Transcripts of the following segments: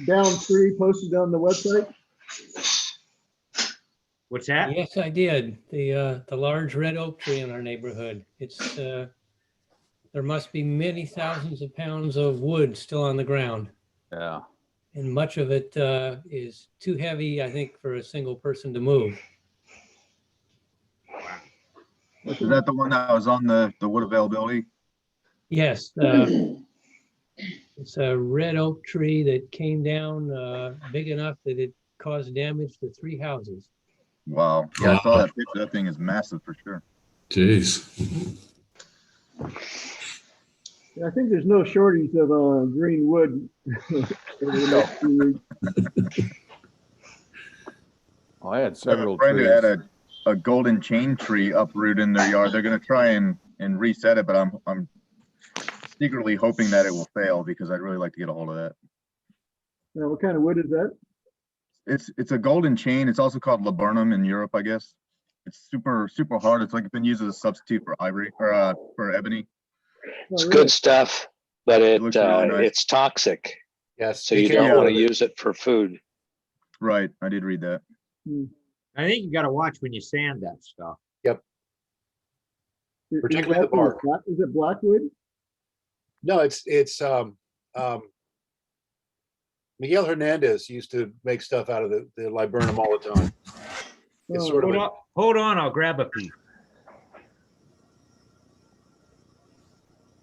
Down 3 posted on the website. What's that? Yes, I did. The large red oak tree in our neighborhood. It's there must be many thousands of pounds of wood still on the ground, Yeah. and much of it is too heavy, I think, for a single person to move. Is that the one that was on the wood availability? Yes, it's a red oak tree that came down big enough that it caused damage to 3 houses. Wow. Yeah, I saw that picture. That thing is massive for sure. Jeez. Yeah, I think there's no shortage of green wood. over the next few weeks. Well, I had several friend who trees. had a golden chain tree uproot in their yard. They're going to try and reset it, but I'm secretly hoping that it will fail because I'd really like to get a hold of that. Now, what kind of wood is that? It's a golden chain. It's also called laburnum in Europe, I guess. It's super hard. It's like it's been used as a substitute for ivory or for ebony. Oh, It's really? good stuff, but looks really nice. it's toxic. Yes. So you don't want to use it for food. Right, I did read that. I think you got to watch when you sand that stuff. Particularly the bark. Is it blackwood? No, it's Miguel Hernandez used to make stuff out of the laburnum all the time. It's Oh, sort of Hold on, I'll grab a piece.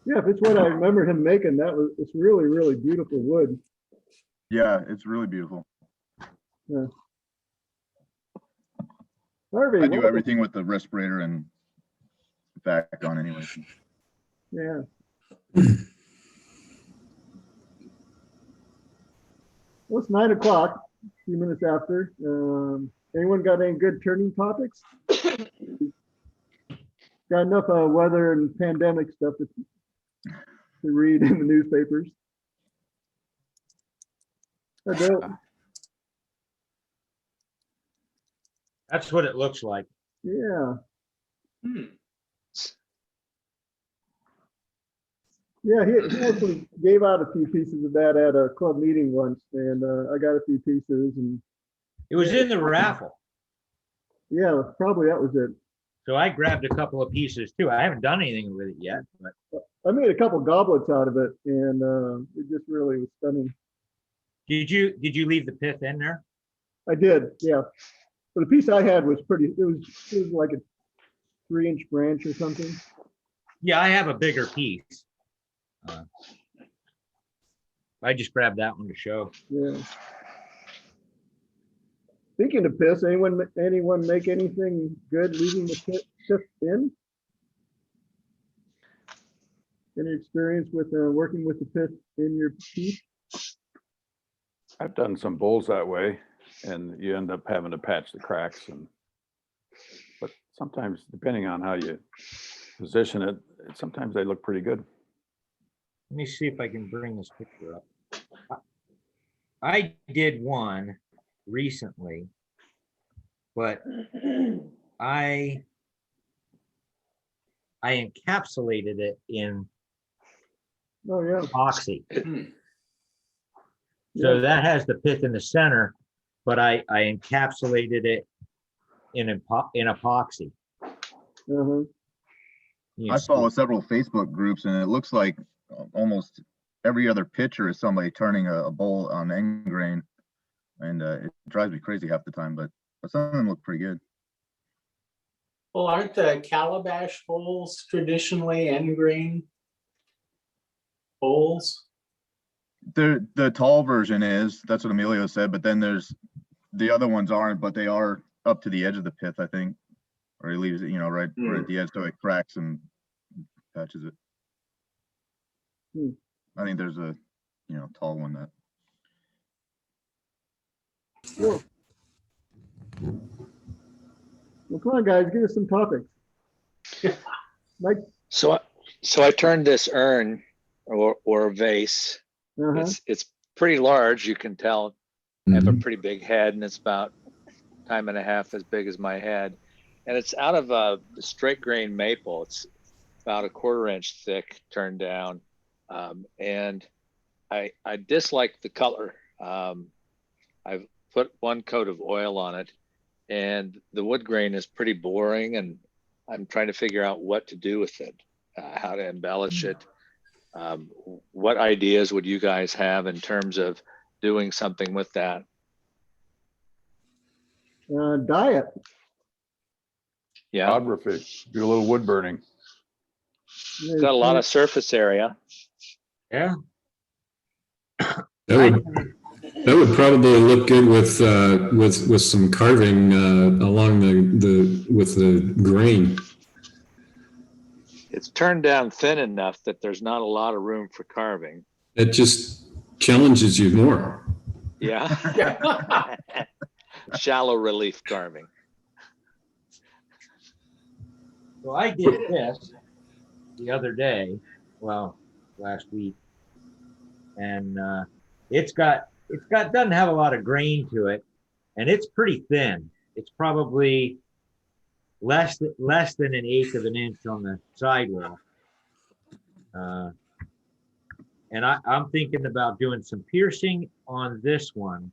yeah, if it's what I remember him making, it's really, really beautiful wood. Yeah, it's really beautiful. Harvey, I do what- everything with the respirator and vac on anyway. Yeah. Well, it's 9 o'clock, a few minutes after. Anyone got any good turning topics? Got enough weather and pandemic stuff to read in the newspapers. I don't. That's what it looks like. Yeah. Yeah, he actually gave out a few pieces of that at a club meeting once, and I got a few pieces, and It was in the raffle. yeah, probably that was it. So I grabbed a couple of pieces too. I haven't done anything with it yet, but I made a couple goblets out of it, and it just really was stunning. did you leave the pith in there? I did, yeah. But the piece I had was pretty. It was like a 3-inch branch or something. Yeah, I have a bigger piece. I just grabbed that one to show. Yeah. Speaking of pith, anyone make anything good leaving the pith in? Any experience with working with the pith in your piece? I've done some bowls that way, and you end up having to patch the cracks. But sometimes, depending on how you position it, sometimes they look pretty good. Let me see if I can bring this picture up. I did one recently, but I encapsulated it in Oh, yeah. epoxy. So that has the pith in the center, but I encapsulated it in epoxy. Uh-huh. You I see- follow several Facebook groups, and it looks like almost every other picture is somebody turning a bowl on end grain, and it drives me crazy half the time. But some of them look pretty good. Well, aren't the calabash bowls traditionally end grain bowls? The tall version is, that's what Emilio said, but then there's the other ones aren't, but they are up to the edge of the pith, I think, or he leaves it, right at the edge so it cracks and patches it. I think there's a tall one that. Cool. Well, come on, guys, give us some topics. Mike. So I turned this urn or vase. Uh-huh. It's pretty large. You can tell I have a pretty big head, and it's about time and a half as big as my head. And it's out of the straight grain maple. It's about a 1/4 inch thick, turned down. And I dislike the color. I've put one coat of oil on it, and the wood grain is pretty boring, and I'm trying to figure out what to do with it, how to embellish it. What ideas would you guys have in terms of doing something with that? Diet. Yeah, Photography, do a little wood burning. it's got a lot of surface area. Yeah. That would probably look good with some carving along with the grain. It's turned down thin enough that there's not a lot of room for carving. It just challenges you more. Yeah. Shallow relief carving. So I did this the other day, well, last week, and it's doesn't have a lot of grain to it, and it's pretty thin. It's probably less than 1/8 of an inch on the sidewall. And I'm thinking about doing some piercing on this one,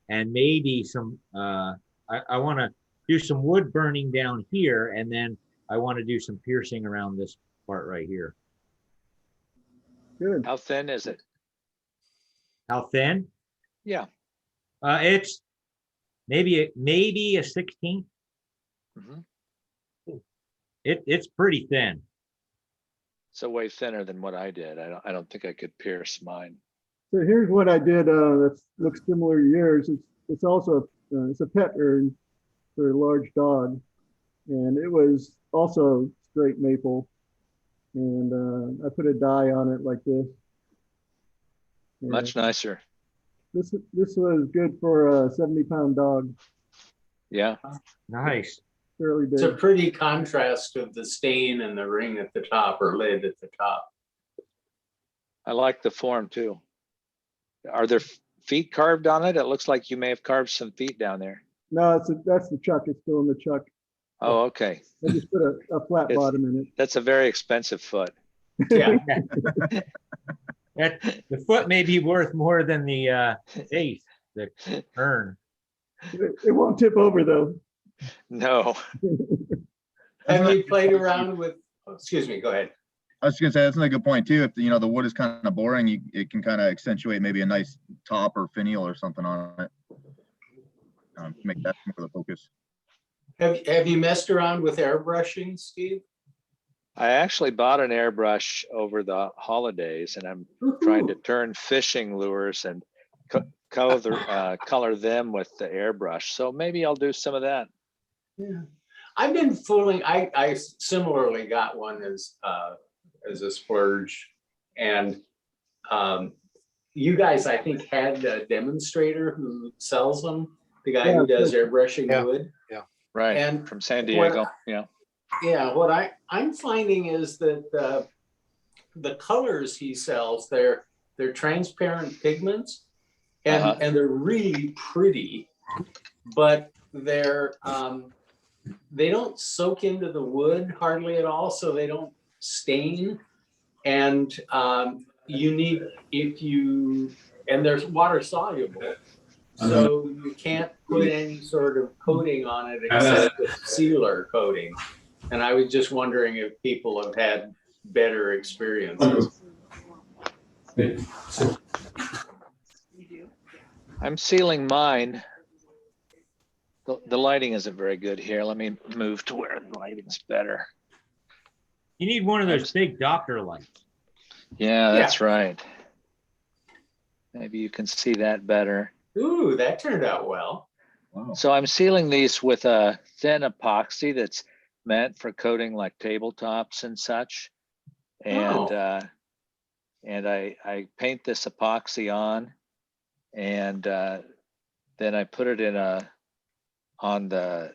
and maybe some. I want to do some wood burning down here, and then I want to do some piercing around this part right here. Good. How thin is it? How thin? Yeah. It's maybe a 16th. Mhm. It's pretty thin. So way thinner than what I did. I don't think I could pierce mine. So here's what I did that looks similar to yours. It's also it's a pet urn for a large dog, and it was also straight maple, and I put a dye on it like this. And Much nicer. This was good for a 70-pound dog, Yeah. Nice. fairly It's a big. pretty contrast of the stain and the ring at the top or lid at the top. I like the form too. Are there feet carved on it? It looks like you may have carved some feet down there. No, that's the chuck. It's still in the chuck. Oh, okay. I just put a flat It's- bottom in That's a very expensive foot. Yeah. The foot may be worth more than the face, the urn. It won't tip over though. No. Have you played around with, excuse me, go ahead. I was gonna say, that's another good point too. If the wood is kind of boring, it can kind of accentuate maybe a nice top or finial or something on it. Make that more of the focus. Have you messed around with airbrushing, Steve? I actually bought an airbrush over the holidays, and I'm trying to turn fishing lures and color them with the airbrush. So maybe I'll do some of that. Yeah. I've been fooling, I similarly got one as a splurge, and you guys, I think, had a demonstrator who sells them, the guy who does airbrushing Yeah. wood. Right. And From San Diego. Yeah. Yeah, what I'm finding is that the colors he sells, they're transparent pigments, and Uh-huh. and they're really pretty, but they're they don't soak into the wood hardly at all, so they don't stain. And you need, and they're water soluble, so you can't put any sort of coating on it except a sealer coating. And I was just wondering if people have had better experiences. I'm sealing mine. The lighting isn't very good here. Let me move to where the lighting's better. You need one of those big doctor lights. Yeah, that's right. Maybe you can see that better. Ooh, that turned out well. Wow. So I'm sealing these with a thin epoxy that's meant for coating like tabletops and such. And I paint this epoxy on, and then I put it on the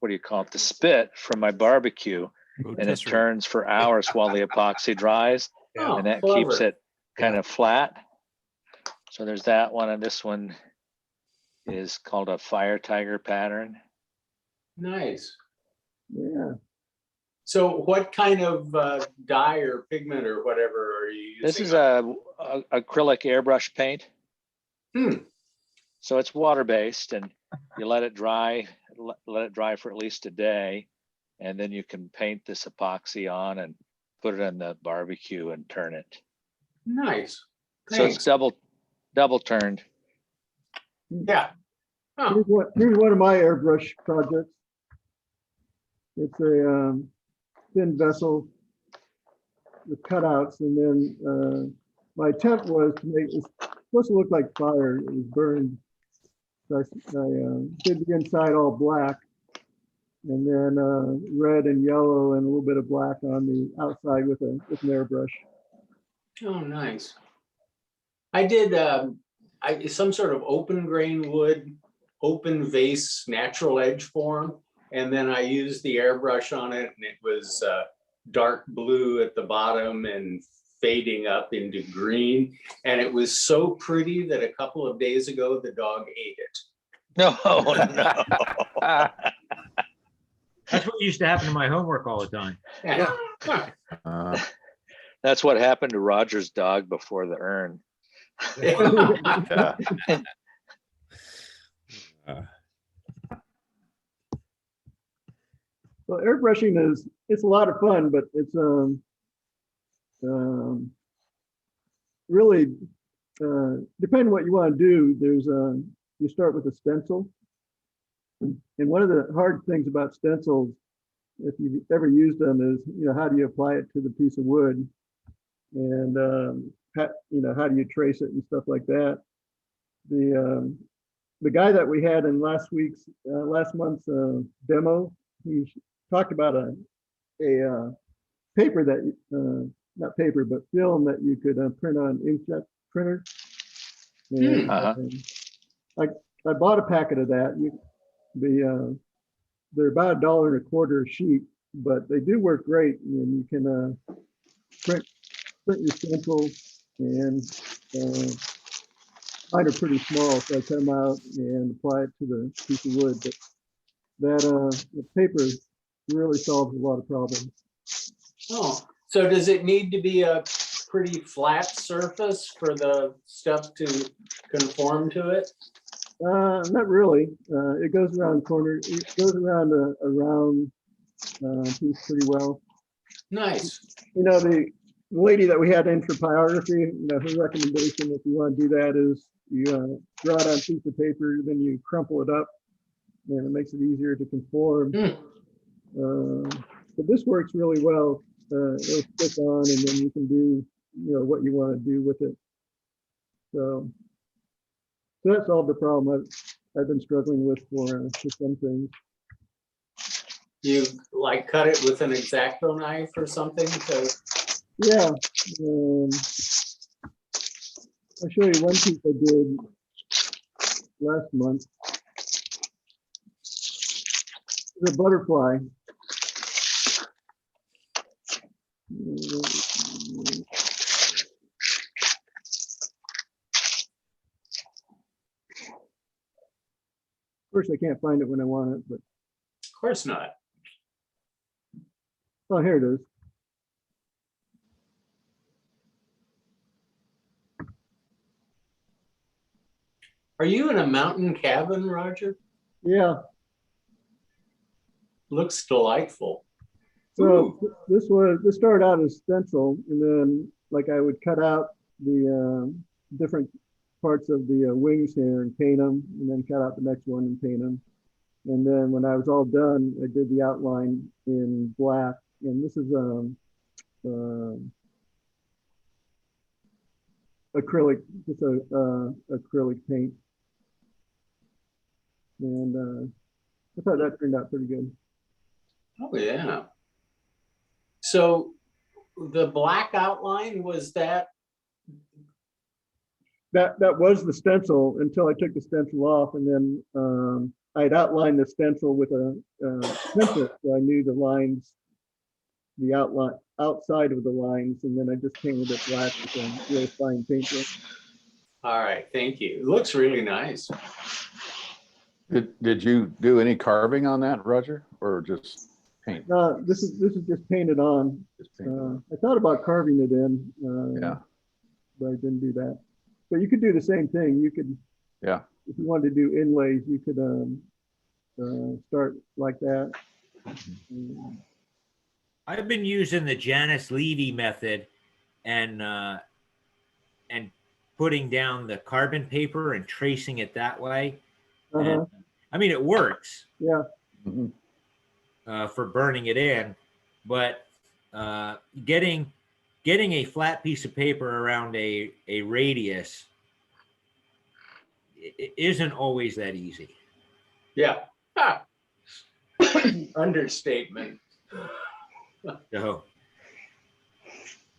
what do you call it? The spit from my barbecue, and it turns for hours while the epoxy dries, Oh, and that clever. keeps it kind of flat. So there's that one, and this one is called a fire tiger pattern. Nice. Yeah. So what kind of dye or pigment or whatever are are you using? This is a acrylic airbrush paint. So it's water-based, and you let it dry for at least a day, and then you can paint this epoxy on and put it in the barbecue and turn it. Nice. So it's Thanks. double turned. Yeah. Oh, Here's one of my airbrush projects. It's a thin vessel with cutouts, and then my attempt was to make it supposed to look like fire. It was burned. So I did the inside all black, and then red and yellow and a little bit of black on the outside with an airbrush. oh, nice. I did some sort of open grain wood, open vase, natural edge form. And then I used the airbrush on it, and it was dark blue at the bottom and fading up into green. And it was so pretty that a couple of days ago, the dog ate it. No, no. That's what used to happen to my homework all the time. Yeah. That's what happened to Roger's dog before the urn. Yeah. Well, airbrushing it's a lot of fun, but it's really depending what you want to do. There's you start with a stencil, and one of the hard things about stencils, if you've ever used them, is how do you apply it to the piece of wood, and how do you trace it and stuff like that. The guy that we had in last month's demo, he talked about a paper that not paper but film that you could print on inkjet printer. And I bought a packet of that. They're about $1.25 a sheet, but they do work great, and you can print your stencil, and mine are pretty small, so I cut them out and apply it to the piece of wood. But the paper really solves a lot of problems. Oh, so does it need to be a pretty flat surface for the stuff to conform to it? Not really. It goes around corners. It goes around a round piece pretty well. Nice. The lady that we had in for pyrography, her recommendation, if you want to do that, is you draw it on a piece of paper, then you crumple it up, and it makes it easier to conform. But this works really well. It'll stick on, and then you can do what you want to do with it. So that solved the problem I've been struggling with for some things. You cut it with an X-Acto knife or something to... Yeah. I'll show you one piece I did last month. The butterfly. Of course, I can't find it when I want it, but. Of course not. Oh, here it is. Are you in a mountain cabin, Roger? Yeah. Looks delightful. So this started out as stencil, and then I would cut out the different parts of the wings here and paint them, and then cut out the next one and paint them. And then when I was all done, I did the outline in black. And this is acrylic, just acrylic paint. And I thought that turned out pretty good. Oh, yeah. So the black outline, was that? That was the stencil until I took the stencil off, and then I'd outlined the stencil with a pencil, so I knew the lines, the outline outside of the lines, and then I just painted it black with a real fine paintbrush. All right, thank you. It looks really nice. Did you do any carving on that, Roger, or just paint. This is just painted on. Just paint it on. I thought about carving it in, Yeah, but I didn't do that. But you could do the same thing. You could, yeah. if you wanted to do inlays, you could start like that. I've been using the Janice Levy method and putting down the carbon paper and tracing it that way. And, I mean, it works. Yeah. Mhm. For burning it in, but getting a flat piece of paper around a radius isn't always that easy. Yeah. Ah. Understatement. So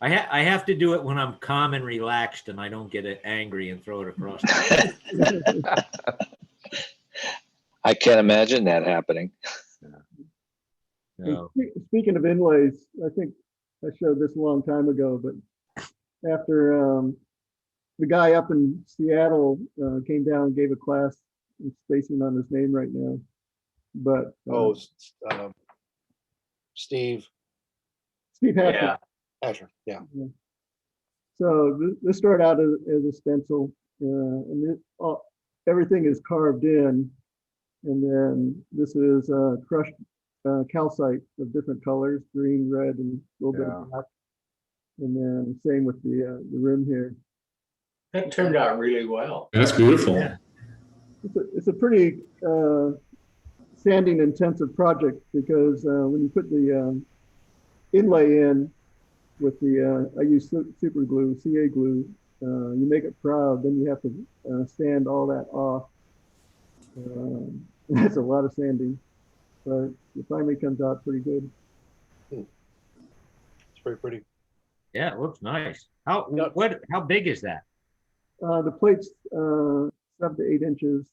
I have to do it when I'm calm and relaxed and I don't get it angry and throw it across. I can't imagine that happening. So, Speaking of inlays, I think I showed this a long time ago, but after the guy up in Seattle came down and gave a class, I'm spacing on his name right now, but Steve Steve Hatcher. Yeah. Asher. Yeah. So this started out as a stencil, and everything is carved in, and then this is crushed calcite of different colors, green, red, and a little bit Yeah. of black. And then same with the rim here. That turned out really well. That's beautiful. Yeah. It's a pretty sanding intensive project because when you put the inlay in with the, I use super glue, CA glue, you make it proud, then you have to sand all that off. That's a lot of sanding, but it finally comes out pretty good. It's very pretty. yeah, it looks nice. How big is that? The plate's 7 to 8 inches.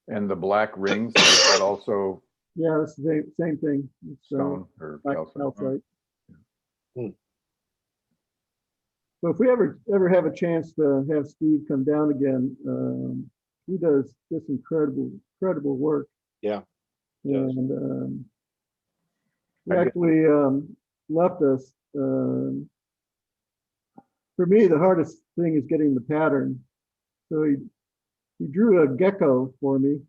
And the black rings, is that also Yeah, it's the same thing. It's stone or black calcite? calcite. Hmm. So if we ever have a chance to have Steve come down again, he does just incredible work. Yeah, he does. And he I get- actually left us. For me, the hardest thing is getting the pattern. So he drew a gecko for me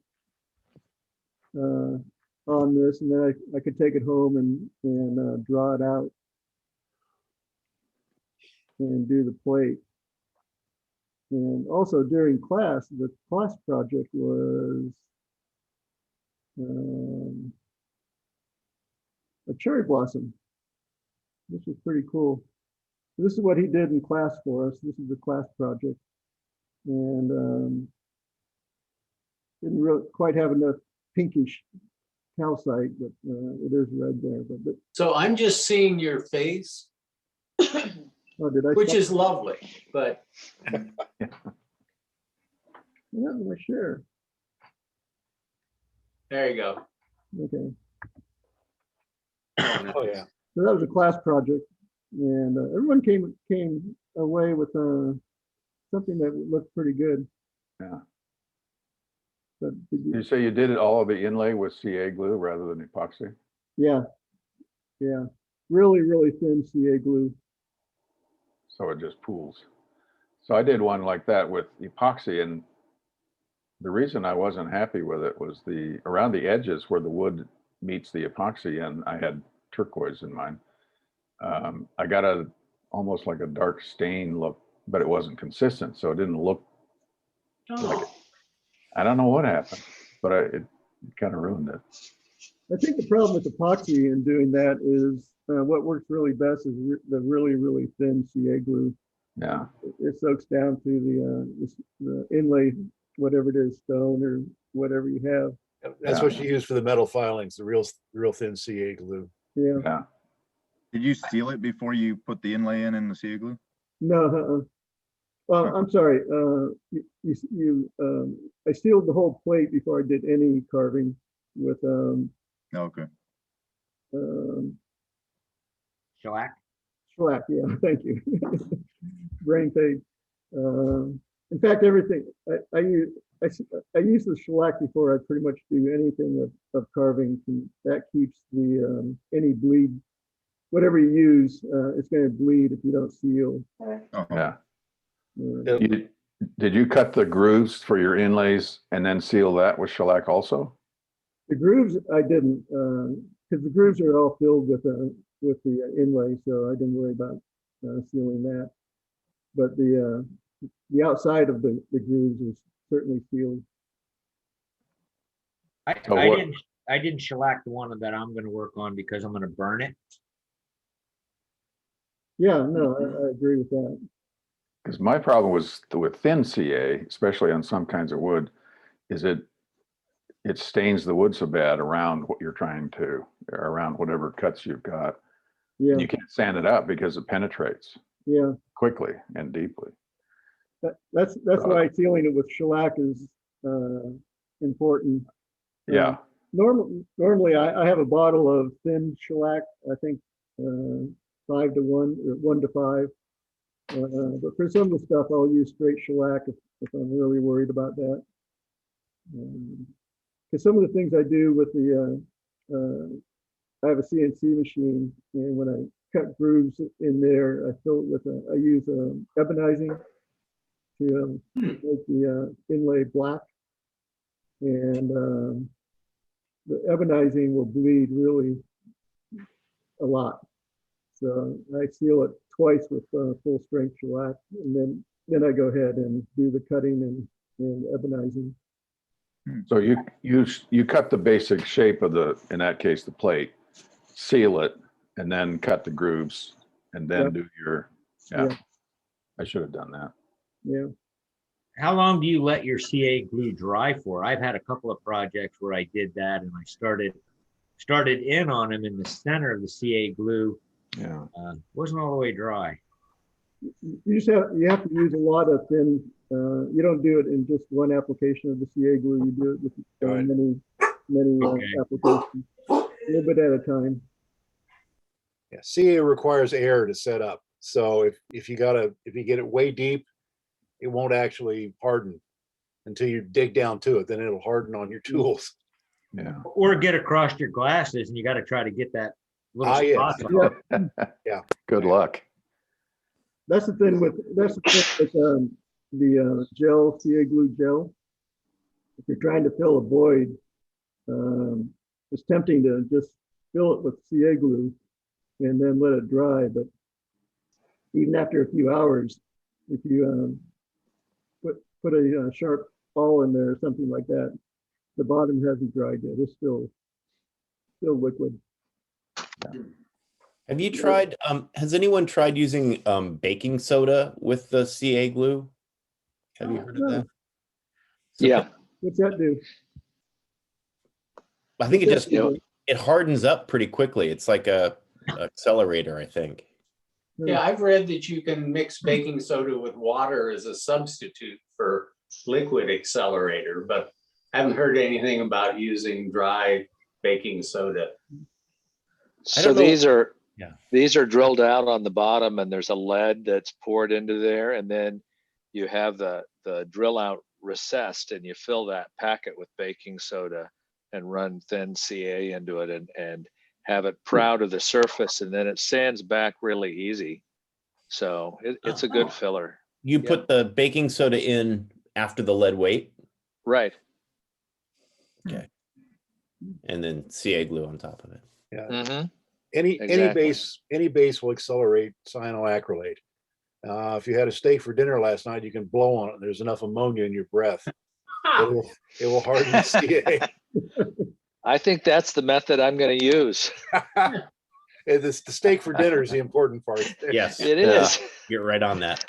on this, and then I could take it home and draw it out and do the plate. And also during class, the class project was a cherry blossom. This was pretty cool. This is what he did in class for us. This is the class project. And didn't really quite have enough pinkish calcite, but it is red there. But So I'm just seeing your face, oh, did I? which stop? is lovely, but Yeah, well, sure. there you go. Okay. Oh, yeah. So that was a class project, and everyone came away with something that looked pretty good. Yeah. But did You say you did it all of the inlay with CA glue rather than epoxy? yeah, really thin CA glue. So it just pools. So I did one like that with epoxy, and the reason I wasn't happy with it was around the edges where the wood meets the epoxy, and I had turquoise in mine. I got almost like a dark stain look, but it wasn't consistent, so it didn't look like it. I don't know what happened, but it kind of ruined it. I think the problem with epoxy and doing that is what works really best is the really thin CA glue. Yeah. It soaks down to the inlay, whatever it is, stone or whatever you have. That's what you use for the metal filings, the real thin CA glue. Yeah. Yeah. Did you seal it before you put the inlay in the CA glue? No. I'm sorry. I sealed the whole plate before I did any carving with Okay. Shellac? shellac. Yeah, thank you. Brain fade. In fact, everything I use I use the shellac before I pretty much do anything of carving. That keeps the any bleed, whatever you use, it's going to bleed if you don't seal. Yeah. Uh, Did you cut the grooves for your inlays and then seal that with shellac also? The grooves I didn't, because the grooves are all filled with the inlay, so I didn't worry about sealing that. But the outside of the grooves is certainly sealed. So I what- didn't I didn't shellac the one that I'm gonna work on because I'm gonna burn it. Yeah, no, I agree with that. Because my problem was with thin CA, especially on some kinds of wood, is it stains the wood so bad around what you're trying to, around whatever cuts you've got. Yeah, And you can't sand it out because it penetrates yeah. quickly and deeply. That's why sealing it with shellac is important. Yeah. Normally I have a bottle of thin shellac, I think 5 to 1 or 1 to 5. But for some of the stuff, I'll use straight shellac if I'm really worried about that. Because some of the things I do with I have a CNC machine, and when I cut grooves in there, I fill it with I use ebonizing to make the inlay black, and the ebonizing will bleed really a lot. So I seal it twice with full strength shellac, and then I go ahead and do the cutting and ebonizing. So you cut the basic shape of in that case, the plate, seal it, and then cut the grooves, and then Yep. do your, yeah. Yeah. I should have done that. Yeah. How long do you let your CA glue dry for? I've had a couple of projects where I did that, and I started in on them in the center of the CA glue. Yeah. Wasn't all the way dry. You have to use a lot of thin. You don't do it in just one application of the CA glue. You do it with Right. many Okay. applications, a little bit at a time. Yeah, CA requires air to set up. So if you get it way deep, it won't actually harden until you dig down to it. Then it'll harden on your tools. Yeah. Or get across your glasses, and you got to try to get that little Ah, yes. spot. Yeah. Good luck. That's the thing with the gel, CA glue gel. If you're trying to fill a void, it's tempting to just fill it with CA glue and then let it dry. But even after a few hours, if you put a sharp ball in there or something like that, the bottom hasn't dried yet. It's still liquid. Have you tried, has anyone tried using baking soda with the CA glue? Have you heard of that? So Yeah. What's that do? I think it just, Yeah. it hardens up pretty quickly. It's like a accelerator, I think. Yeah, I've read that you can mix baking soda with water as a substitute for liquid accelerator, but I haven't heard anything about using dry baking soda. I So don't know- these are drilled out on the bottom, and there's a lead that's poured into there, and then you have the drill out recessed, and you fill that packet with baking soda and run thin CA into it and have it proud of the surface, and then it sands back really easy. So it's a good filler. You put the baking soda in after the lead weight Right. and then CA glue on top of it. Yeah. Mm-hmm. Any base will accelerate cyanoacrylate. If you had a steak for dinner last night, you can blow on it. There's enough ammonia in your breath. It will harden the CA. I think that's the method I'm going to use. The steak for dinner is the important part. Yes, It is. you're right on that.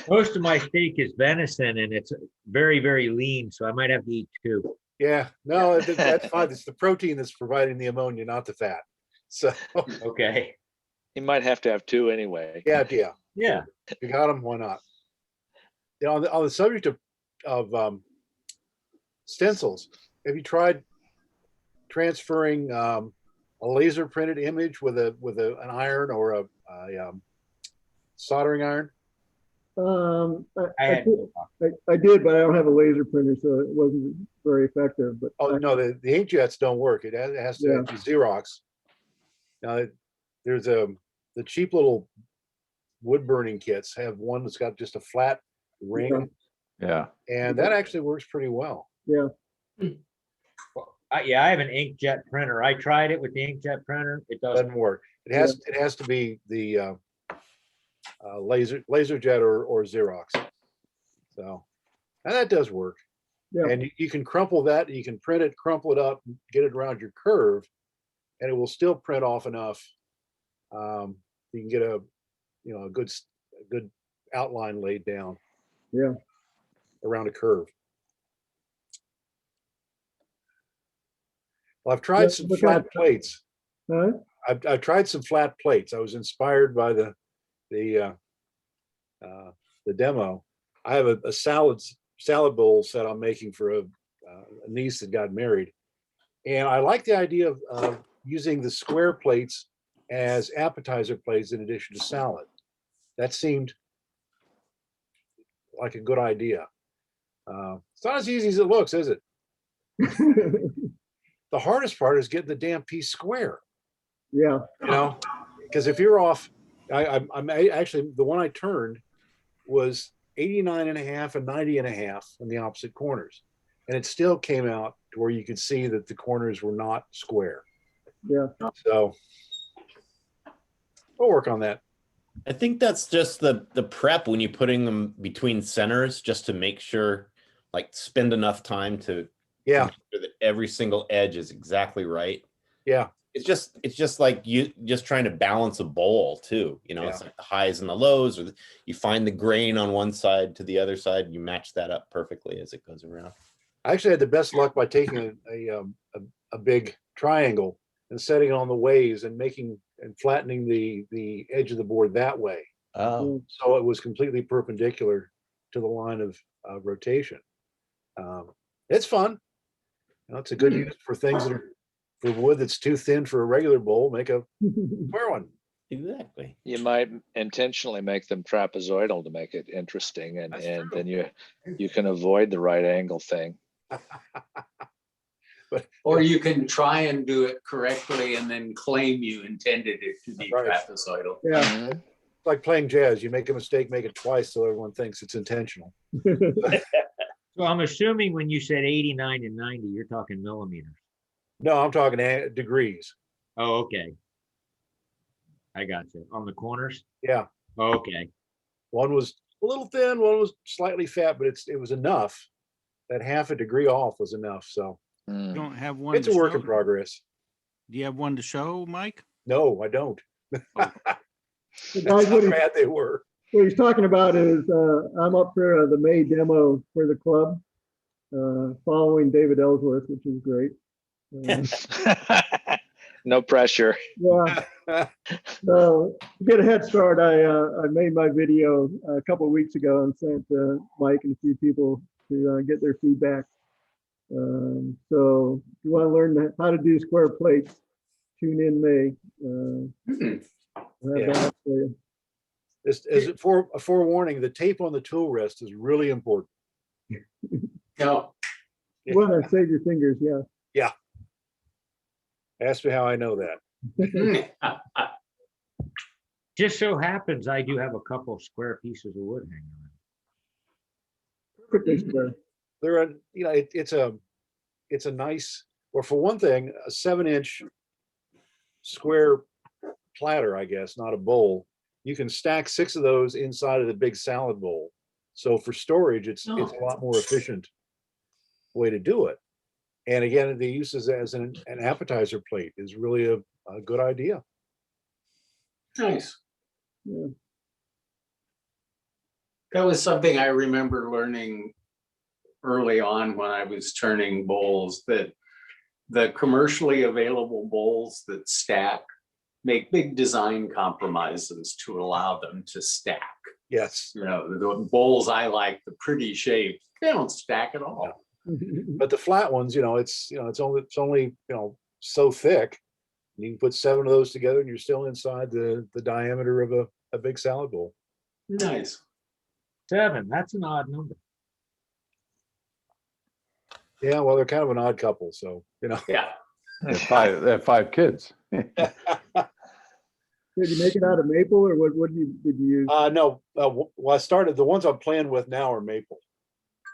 Most of my steak is venison, and it's very, very lean, so I might have to eat two. Yeah, no, that's fine. It's the protein that's providing the ammonia, not the fat. So Okay. You might have to have two anyway. yeah. Yeah. If you got them, why not? You know, on the subject of stencils, have you tried transferring a laser printed image with an iron or a soldering iron? I had, I did, but I don't have a laser printer, so it wasn't very effective, but. Oh, no, the inkjets don't work. It has to Yeah. be Xerox. Now, there's the cheap little wood burning kits have one that's got just a flat ring, Yeah. and that actually works pretty well. Yeah, yeah, I have an inkjet printer. I tried it with the inkjet printer. It doesn't. Doesn't work. It has to be the laser jet or Xerox. So, and that does work. yeah, And you can crumple that, you can print it, crumple it up, get it around your curve, and it will still print off enough. You can get a good outline laid down yeah. around a curve. Well, I've tried some Look flat at- plates. Huh? I've tried some flat plates. I was inspired by the demo. I have a salad bowl set I'm making for a niece that got married, and I like the idea of using the square plates as appetizer plates in addition to salad. That seemed like a good idea. It's not as easy as it looks, is it? The hardest part is getting the damn piece square. Yeah, Because if you're off, I'm actually, the one I turned was 89 and a half and 90 and a half on the opposite corners. And it still came out to where you could see that the corners were not square. yeah. So we'll work on that. I think that's just the prep when you're putting them between centers, just to make sure, like, spend enough time to Yeah, make sure that every single edge is exactly right. yeah, It's just like you just trying to balance a bowl too. It's Yeah. like the highs and the lows, or you find the grain on one side to the other side, and you match that up perfectly as it goes around. I actually had the best luck by taking a big triangle and setting it on the ways and flattening the edge of the board that way. Oh, So it was completely perpendicular to the line of rotation. It's fun. It's a good use for things that are for wood that's too thin for a regular bowl. Make a square one. exactly. You might intentionally make them trapezoidal to make it interesting, and That's and true. then you can avoid the right angle thing. But Or you can try and do it correctly and then claim you intended it to be Right. trapezoidal. Yeah. Mhm. it's like playing jazz. You make a mistake, make it twice so everyone thinks it's intentional. So I'm assuming when you said 89 and 90, you're talking millimeters. No, I'm talking degrees. Oh, okay. I got you. On the corners? Yeah. Okay. One was a little thin, one was slightly fat, but it was enough. That half a degree off was enough. So You Mm. don't have one. it's to a work show? in progress. Do you have one to show, Mike? No, I don't. The That's guys, how bad they were. what he's talking about is, I'm up for the May demo for the club, following David Ellsworth, which is great. No pressure. Yeah, so to get a head start, I made my video a couple of weeks ago and sent Mike and a few people to get their feedback. So if you want to learn how to do square plates, tune in May. I'll have that for you. As for a forewarning, the tape on the tool rest is really important. No, You want to save your fingers, yeah. Ask me how I know that. Just so happens I do have a couple of square pieces of wood hanging around. Perfectly square. They're it's a nice, or for one thing, a 7-inch square platter, I guess, not a bowl. You can stack 6 of those inside of the big salad bowl. So for storage, it's a lot more efficient way to do it. And again, the use as an appetizer plate is really a good idea. nice. Yeah. That was something I remember learning early on when I was turning bowls, that the commercially available bowls that stack make big design compromises to allow them to stack. Yes, The bowls I like, the pretty shape, they don't stack at all. but the flat ones, it's only so thick. You can put 7 of those together, and you're still inside the diameter of a big salad bowl. Nice. 7. That's an odd number. Yeah, well, they're kind of an odd couple, so, you know. Yeah. They have 5 kids. Did you make it out of maple or what did you use? No, well, I started, the ones I'm playing with now are maple.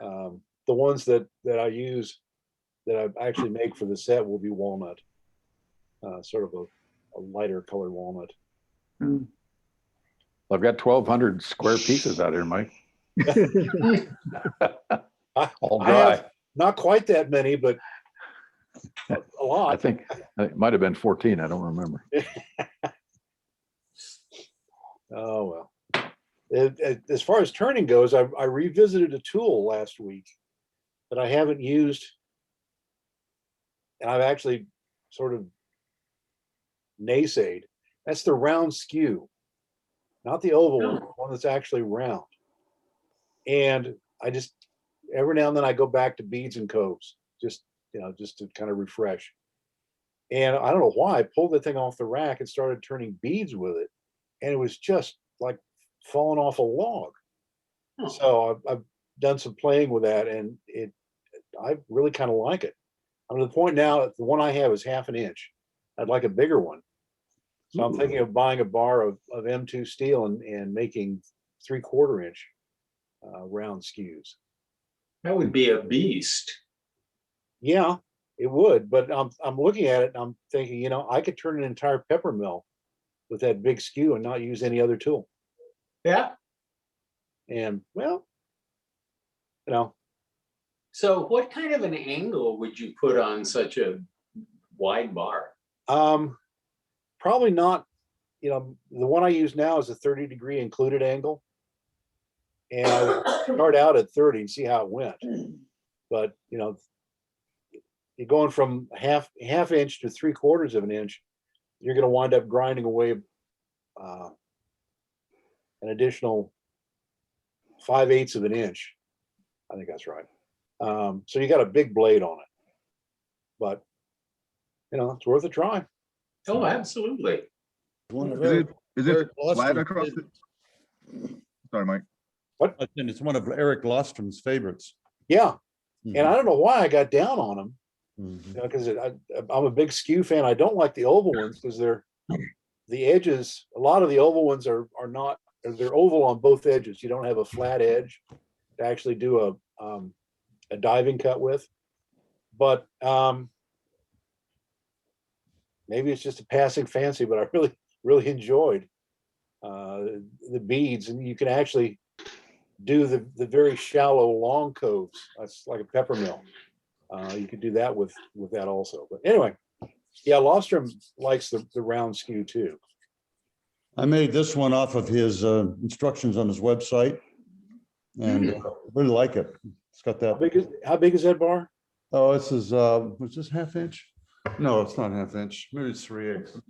The ones that I use, that I actually make for the set will be walnut. Sort of a lighter colored walnut. I've got 1,200 square pieces out here, Mike. All I dry. have not quite that many, but a lot. I think it might have been 14. I don't remember. Oh, well. As far as turning goes, I revisited a tool last week that I haven't used. And I've actually sort of naysayed. That's the round skew, not the oval one, the one that's actually round. And I just, every now and then I go back to beads and coves, just to kind of refresh. And I don't know why, I pulled the thing off the rack and started turning beads with it. And it was just like falling off a log. So I've done some playing with that, and I really kind of like it. I'm to the point now that the one I have is 1/2 inch. I'd like a bigger one. So I'm thinking of buying a bar of M2 steel and making 3/4 inch round skews. That would be a beast. Yeah, it would, but I'm looking at it and I'm thinking, I could turn an entire pepper mill with that big skew and not use any other tool. Yeah. And well, So what kind of an angle would you put on such a wide bar? probably not, the one I use now is a 30-degree included angle. And I would start out at 30 and see how it went. But, you're going from half inch to 3/4 of an inch, you're going to wind up grinding away an additional 5/8 of an inch. I think that's right. So you got a big blade on it, but it's worth a try. Oh, absolutely. Is it flat across the? Sorry, Mike. And it's one of Eric Lostrom's favorites. Yeah, and I don't know why I got down on them. Mhm. Because I'm a big skew fan. I don't like the oval ones because the edges. A lot of the oval ones are not. They're oval on both edges. You don't have a flat edge to actually do a diving cut with. But maybe it's just a passing fancy. But I really enjoyed the beads, and you can actually do the very shallow long coves. That's like a pepper mill. You could do that with that also. But anyway, yeah, Lostrom likes the round skew too. I made this one off of his instructions on his website, and really like it. It's got that. How big is that bar? Oh, this is was this 1/2 inch? No, it's not 1/2 inch. Maybe it's 3/8.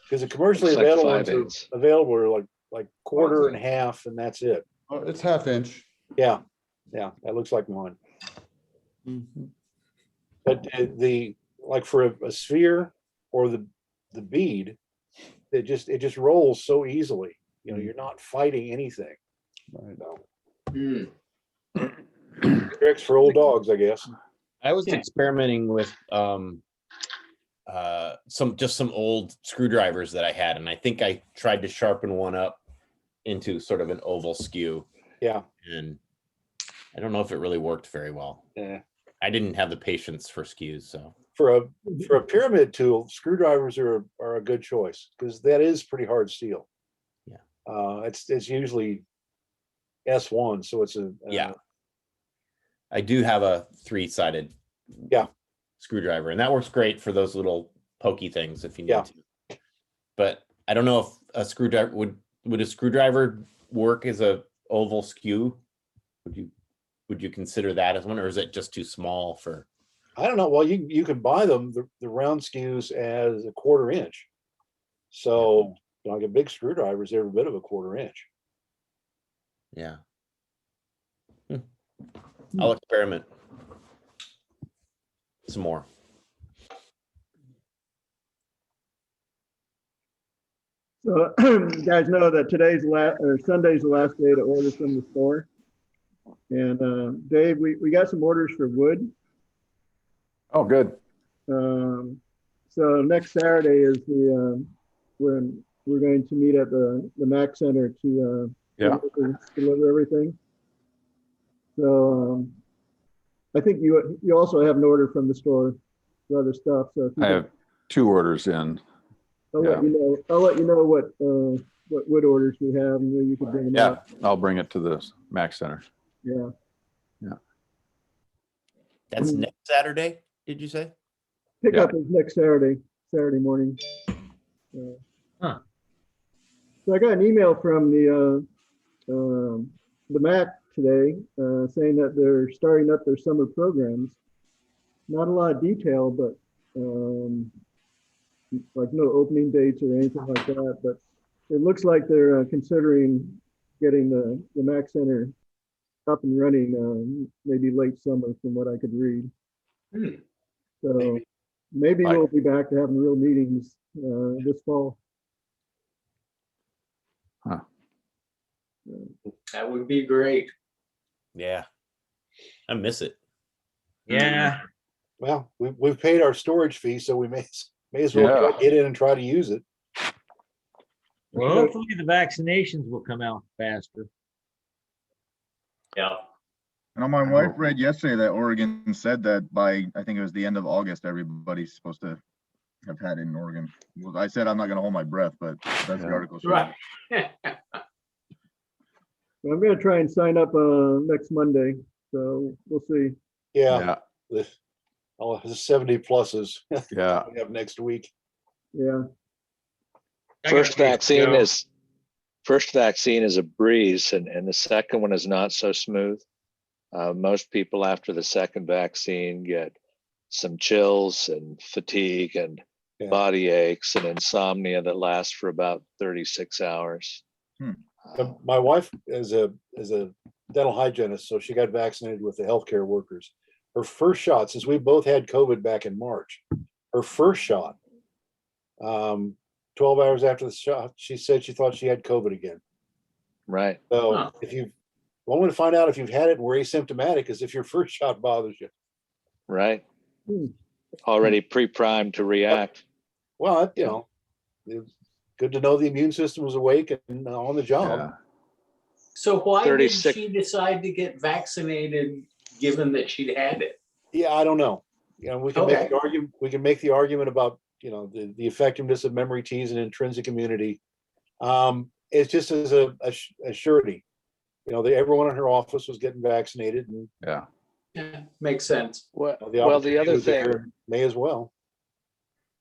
Because the commercially Looks like available ones 5/8. are available are like 1/4 and 1/2, and that's it. Oh, it's 1/2 inch. Yeah, that looks like mine. Mhm. But like for a sphere or the bead, it just rolls so easily. You're not fighting anything. Right. So, tricks for old dogs, I guess. I was experimenting with some old screwdrivers that I had, and I think I tried to sharpen one up into sort of an oval skew. Yeah. And I don't know if it really worked very well. Yeah. I didn't have the patience for skews, so. For a pyramid tool, screwdrivers are a good choice because that is pretty hard steel. Yeah. It's usually S1, so it's yeah. I do have a 3-sided screwdriver, and that works great for those little pokey things if you need to. But I don't know if a screwdriver would a screwdriver work as a oval skew? Would you consider that as one, or is it just too small for? I don't know. Well, you can buy them the round skews as a 1/4 inch. So like a big screwdriver is every bit of a 1/4 inch. Yeah. I'll experiment some more. So you guys know that Sunday's the last day to order from the store. And Dave, we got some orders for wood. Oh, good. So next Saturday is when we're going to meet at the Mac Center to deliver everything. So I think you also have an order from the store for other stuff. So if you I have 2 orders in. I'll let you know what wood orders we have, and then you can bring them Yeah, up. I'll bring it to the Mac Center. Yeah. That's next Saturday, did you say? Pickup is next Saturday morning. Huh. So I got an email from the Mac today saying that they're starting up their summer programs. Not a lot of detail, but like no opening dates or anything like that. But it looks like they're considering getting the Mac Center up and running maybe late summer from what I could read. So maybe we'll be back to having real meetings this fall. Huh. That would be great. Yeah. I miss it. Yeah. Well, we've paid our storage fee, so we may as well get in and try to use it. Well, hopefully the vaccinations will come out faster. Yeah. And my wife read yesterday that Oregon said that by, I think it was the end of August, everybody's supposed to have had it in Oregon. Well, I said I'm not going to hold my breath, but that's the article. Right. I'm going to try and sign up next Monday, so we'll see. Yeah. The 70 pluses. Yeah. We have next week. Yeah. First vaccine is a breeze, and the second one is not so smooth. Most people after the second vaccine get some chills and fatigue and body aches and insomnia that lasts for about 36 hours. My wife is a dental hygienist, so she got vaccinated with the healthcare workers. Her first shot, since we both had COVID back in March, her first shot, 12 hours after the shot, she said she thought she had COVID again. Right. So if you one way to find out if you've had it and were asymptomatic is if your first shot bothers you. Right. Already pre-primed to react. Well, it's good to know the immune system was awake and on the job. Yeah. So why 36 did she decide to get vaccinated given that she'd had it? Yeah, I don't know. We can make the argument. We can make the argument about the effectiveness of memory T's and intrinsic immunity. It's just as a surety. Everyone in her office was getting vaccinated, and yeah, makes sense. Well, the other thing may as well.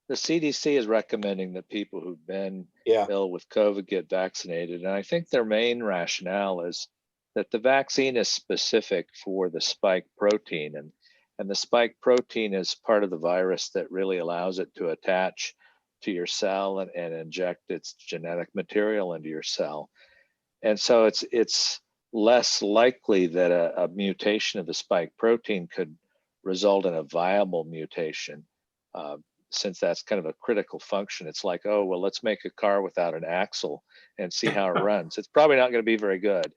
The CDC is recommending that people who've been ill with COVID get vaccinated. And I think their main rationale is that the vaccine is specific for the spike protein. And the spike protein is part of the virus that really allows it to attach to your cell and inject its genetic material into your cell. And so it's less likely that a mutation of the spike protein could result in a viable mutation. Since that's kind of a critical function. It's like, oh, well, let's make a car without an axle and see how it runs. It's probably not going to be very good.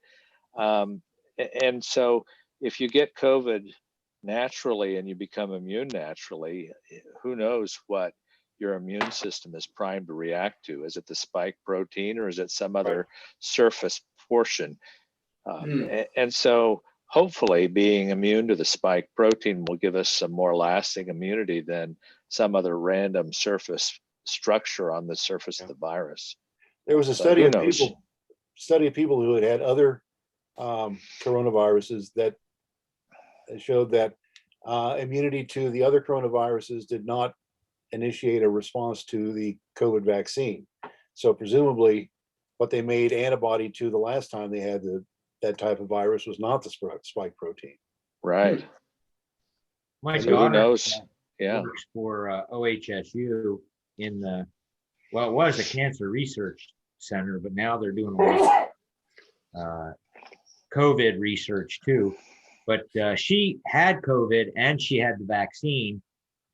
And so if you get COVID naturally and you become immune naturally, who knows what your immune system is primed to react to? Is it the spike protein or is it some other surface portion? And so hopefully being immune to the spike protein will give us some more lasting immunity than some other random surface structure on the surface of the virus. There was a study of people who had other coronaviruses that showed that immunity to the other coronaviruses did not initiate a response to the COVID vaccine. So presumably what they made antibody to the last time they had that type of virus was not the spike protein. Right. My So daughter who knows? works for OHSU in it was a cancer research center, but now they're doing a lot of COVID research too. But she had COVID and she had the vaccine,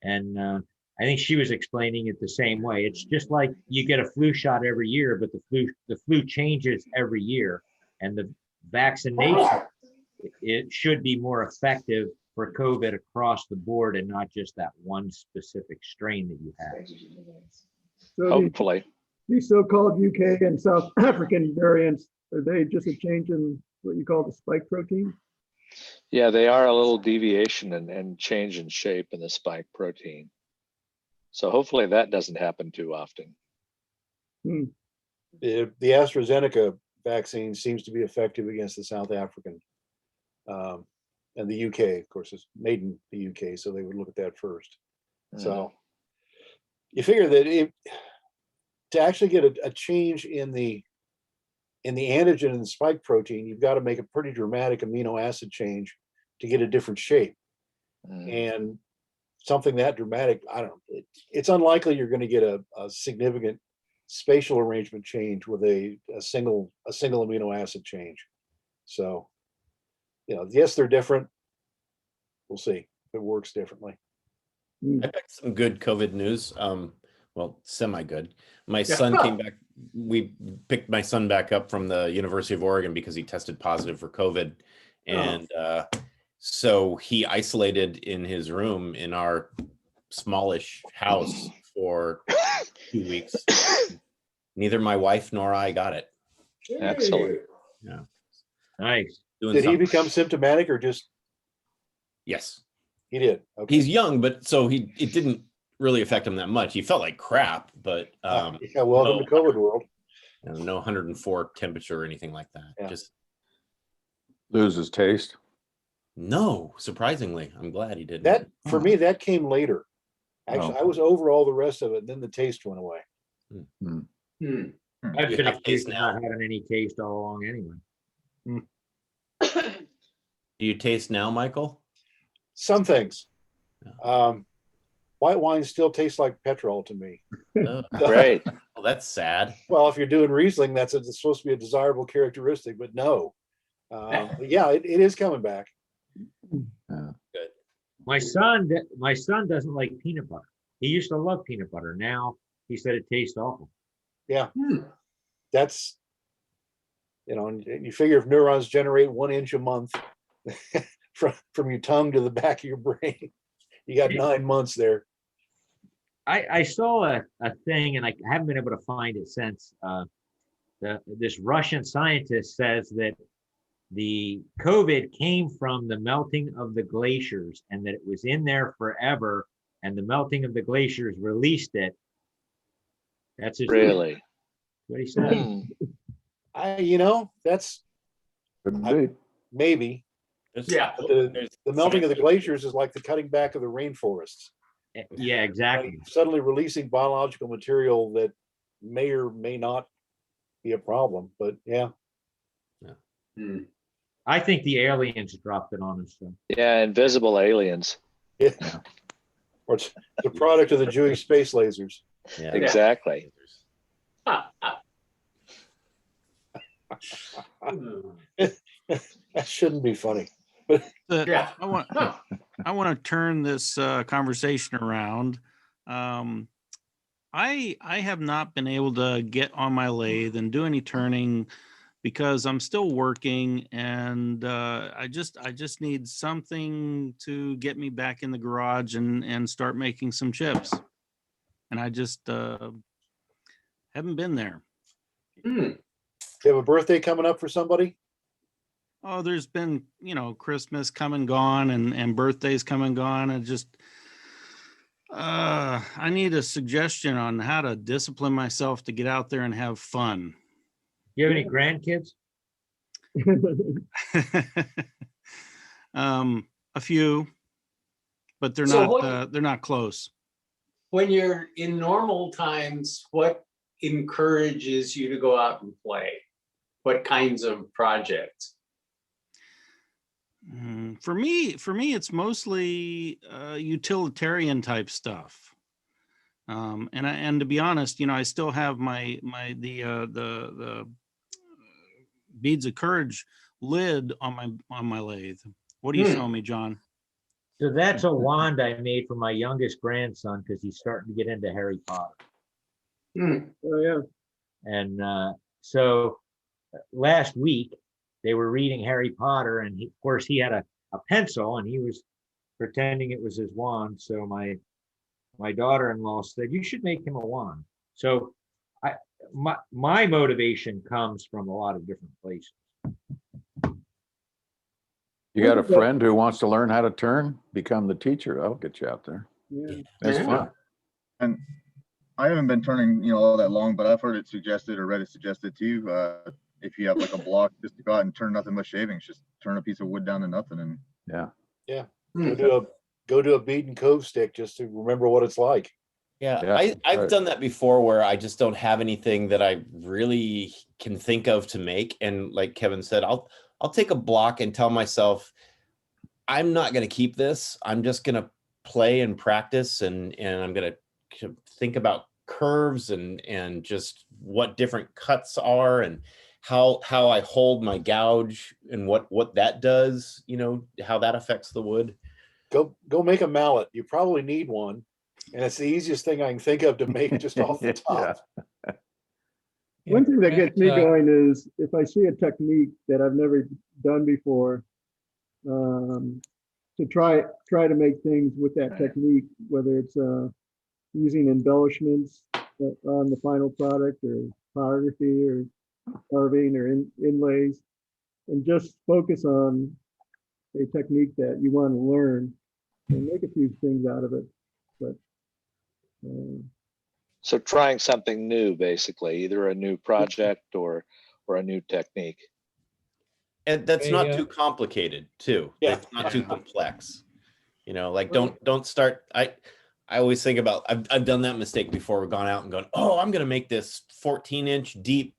and I think she was explaining it the same way. It's just like you get a flu shot every year, but the flu changes every year, and the vaccination, it should be more effective for COVID across the board and not just that one specific strain that you have. So Hopefully. these so-called UK and South African variants, are they just a change in what you call the spike protein? Yeah, they are a little deviation and change in shape in the spike protein. So hopefully that doesn't happen too often. Hmm. The AstraZeneca vaccine seems to be effective against the South African. And the UK, of course, is made in the UK, so they would look at that first. So you figure that to actually get a change in the antigen and the spike protein, you've got to make a pretty dramatic amino acid change to get a different shape. And something that dramatic, I don't know, it's unlikely you're going to get a significant spatial arrangement change with a single amino acid change. So, yes, they're different. We'll see if it works differently. I picked some good COVID news. Well, semi-good. My son came back. We picked my son back up from the University of Oregon because he tested positive for COVID. And so he isolated in his room in our smallish house for 2 weeks. Neither my wife nor I got it. Excellent. Yeah. Nice. Did he become symptomatic or just? Yes. He did. Okay. He's young, but so it didn't really affect him that much. He felt like crap, but yeah, welcome to COVID world. No 104 temperature or anything like that. Yeah. Just Lose his taste. no, surprisingly, I'm glad he didn't. That for me, that came later. Actually, I was over all the rest of it, and then the taste went away. I've You been have accused taste of now. not having any taste all along anyway. Do you taste now, Michael? Some things. White wine still tastes like petrol to me. Oh, Great. well, that's sad. Well, if you're doing Riesling, it's supposed to be a desirable characteristic, but no. But yeah, it is coming back. Good. My son doesn't like peanut butter. He used to love peanut butter. Now he said it tastes awful. Yeah. That's, and you figure if neurons generate 1 inch a month from your tongue to the back of your brain, you got 9 months there. I saw a thing, and I haven't been able to find it since. This Russian scientist says that the COVID came from the melting of the glaciers, and that it was in there forever, and the melting of the glaciers released it. That's his Really? what he said. That's maybe. Yeah. But the melting of the glaciers is like the cutting back of the rainforests. Yeah, exactly. Suddenly releasing biological material that may or may not be a problem, but yeah. I think the aliens dropped it on us. So. Yeah, invisible aliens. Yeah. Or it's the product of the Jewish space lasers. Yeah. Exactly. That shouldn't be funny. I want to turn this conversation around. I have not been able to get on my lathe and do any turning because I'm still working, and I just need something to get me back in the garage and start making some chips. And I just haven't been there. You have a birthday coming up for somebody? Oh, there's been, Christmas come and gone and birthdays come and gone. And just, I need a suggestion on how to discipline myself to get out there and have fun. You have any grandkids? A few, but they're not close. When you're in normal times, what encourages you to go out and play? What kinds of projects? For me, it's mostly utilitarian type stuff. And to be honest, I still have the Beads of Courage lid on my lathe. What are you showing me, John? So that's a wand I made for my youngest grandson because he's starting to get into Harry Potter. Oh, yeah. And so last week they were reading Harry Potter, and of course he had a pencil, and he was pretending it was his wand. So my daughter-in-law said, "You should make him a wand." So my motivation comes from a lot of different places. You got a friend who wants to learn how to turn, become the teacher. That'll get you out there. Yeah. That's Yeah. fun. And I haven't been turning, all that long, but I've heard it suggested or read it suggested too. If you have like a block, just to go out and turn nothing but shavings, just turn a piece of wood down to nothing. And Yeah. Go do a bead and cove stick just to remember what it's like. Yeah, Yeah, I've right. done that before where I just don't have anything that I really can think of to make. And like Kevin said, I'll take a block and tell myself, I'm not going to keep this. I'm just going to play and practice, and I'm going to think about curves and just what different cuts are and how I hold my gouge and what that does, how that affects the wood. Go make a mallet. You probably need one. And it's the easiest thing I can think of to make just off the top. One thing that gets me Grant, going is if I see a technique that I've never done before, to try to make things with that technique, whether it's using embellishments on the final product or photography or carving or inlays, and just focus on a technique that you want to learn and make a few things out of it. But So trying something new, basically, either a new project or a new technique. And that's not Yeah. too complicated too. Yeah. It's not too complex. Like don't start. I always think about, I've done that mistake before. We've gone out and gone, oh, I'm going to make this 14-inch deep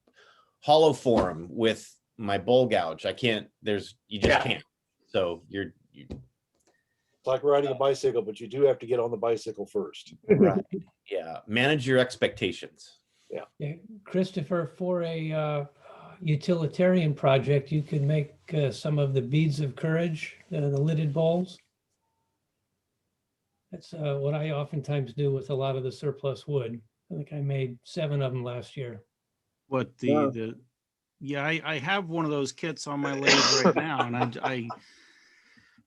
hollow form with my bowl gouge. I can't, you just can't. So you It's like riding a bicycle, but you do have to get on the bicycle first. right. Yeah. Manage your expectations. Yeah, Christopher, for a utilitarian project, you could make some of the beads of courage, the lidded bowls. That's what I oftentimes do with a lot of the surplus wood. I think I made 7 of them last year. What Wow. I have one of those kits on my lathe right now, and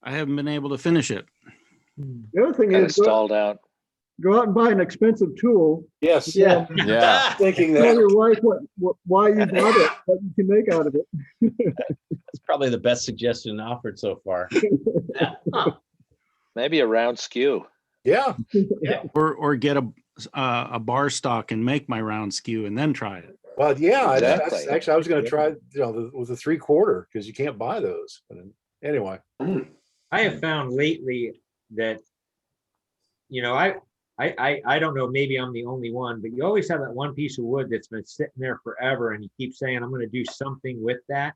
I haven't been able to finish it. the other thing Kind of is stalled out. go out and buy an expensive tool. Yes. Yeah. Yeah. Thinking Tell that. your wife why you bought it, what you can make out of it. That's probably the best suggestion offered so far. Maybe a round skew. Yeah. Or get a bar stock and make my round skew and then try it. Well, yeah. Exactly. That's actually, I was going to try, with a 3/4 because you can't buy those. But anyway. I have found lately that, I don't know, maybe I'm the only one, but you always have that one piece of wood that's been sitting there forever and you keep saying, I'm going to do something with that.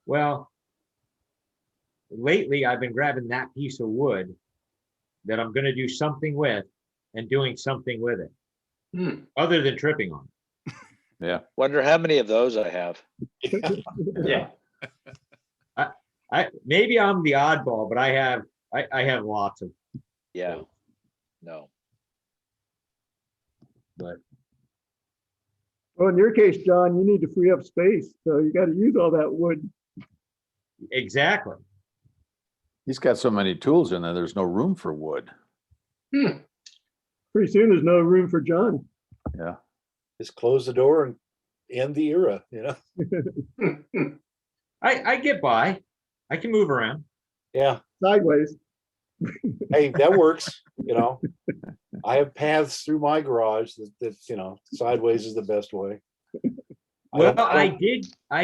Well, lately I've been grabbing that piece of wood that I'm going to do something with and doing something with it, other than tripping on it. Yeah. Wonder how many of those I have. Yeah. I maybe I'm the oddball, but I have lots of, Yeah. No. but Well, in your case, John, you need to free up space, so you got to use all that wood. exactly. He's got so many tools in there, there's no room for wood. Pretty soon, there's no room for John. Yeah. Just close the door and end the era, I get by. I can move around. Yeah. Sideways. Hey, that works. I have paths through my garage that sideways is the best way. Well, I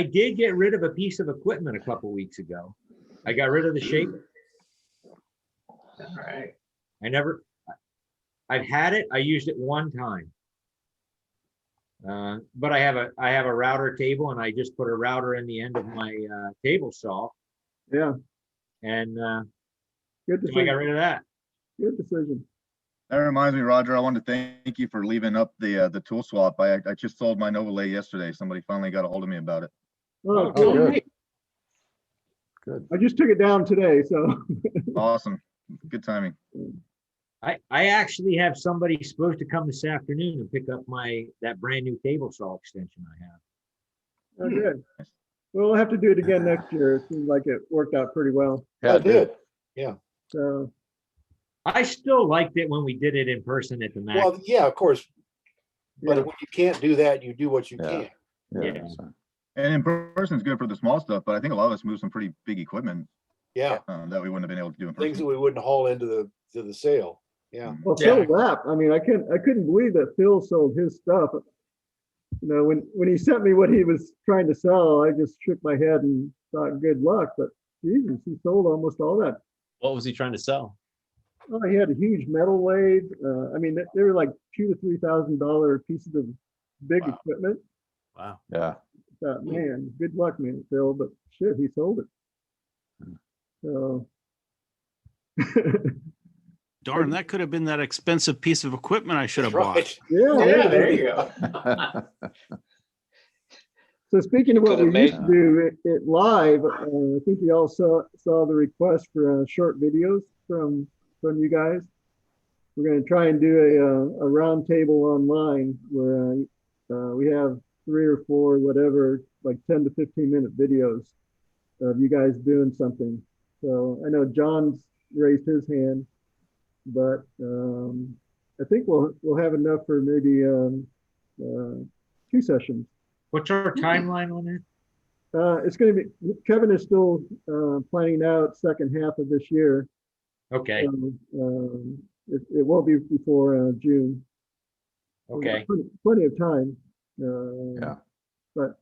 did get rid of a piece of equipment a couple weeks ago. I got rid of the shaper. All right. I've had it. I used it one time. But I have a router table, and I just put a router in the end of my table saw, Yeah, and good so I got decision. rid of that. Good decision. that reminds me, Roger, I wanted to thank you for leaving up the tool swap. I just sold my Nova lathe yesterday. Somebody finally got a hold of me about it. Oh, Oh, cool. good. Good. I just took it down today, so Awesome. Good timing. I actually have somebody supposed to come this afternoon and pick up that brand new table saw extension I have. Oh, good. Well, we'll have to do it again next year. It seems like it worked out pretty well. Yeah, I did. Yeah. So, I still liked it when we did it in person at the Mac. Well, yeah, of course. But Yeah. when you can't do that, you do what you Yeah. can. Yeah. so- And in person is good for the small stuff, but I think a lot of us move some pretty big equipment Yeah. that we wouldn't have been able to do in Things that person. we wouldn't haul into the sale. Yeah. well, Yeah. Phil Rapp, I mean, I couldn't believe that Phil sold his stuff. You know, when he sent me what he was trying to sell, I just shook my head and thought, good luck. But Jesus, he sold almost all that. What was he trying to sell? Oh, he had a huge metal lathe. I mean, they were like $2,000 to $3,000 pieces of big Wow. equipment. Wow. Yeah, Thought, man, good luck, man, Phil. But shit, he sold it. So. Darn, that could have been that expensive piece of equipment I should have bought. Right. Yeah, Yeah, there you go. So speaking of what Could've we used to made- do it live, I think you all saw the request for short videos from you guys. We're going to try and do a round table online where we have 3 or 4, whatever, like 10 to 15-minute videos of you guys doing something. So I know John's raised his hand, but I think we'll have enough for maybe 2 sessions. What's our timeline on that? It's going to be, Kevin is still planning out second half of this year. Okay, So, it won't be before June. okay. Plenty of time. Yeah. But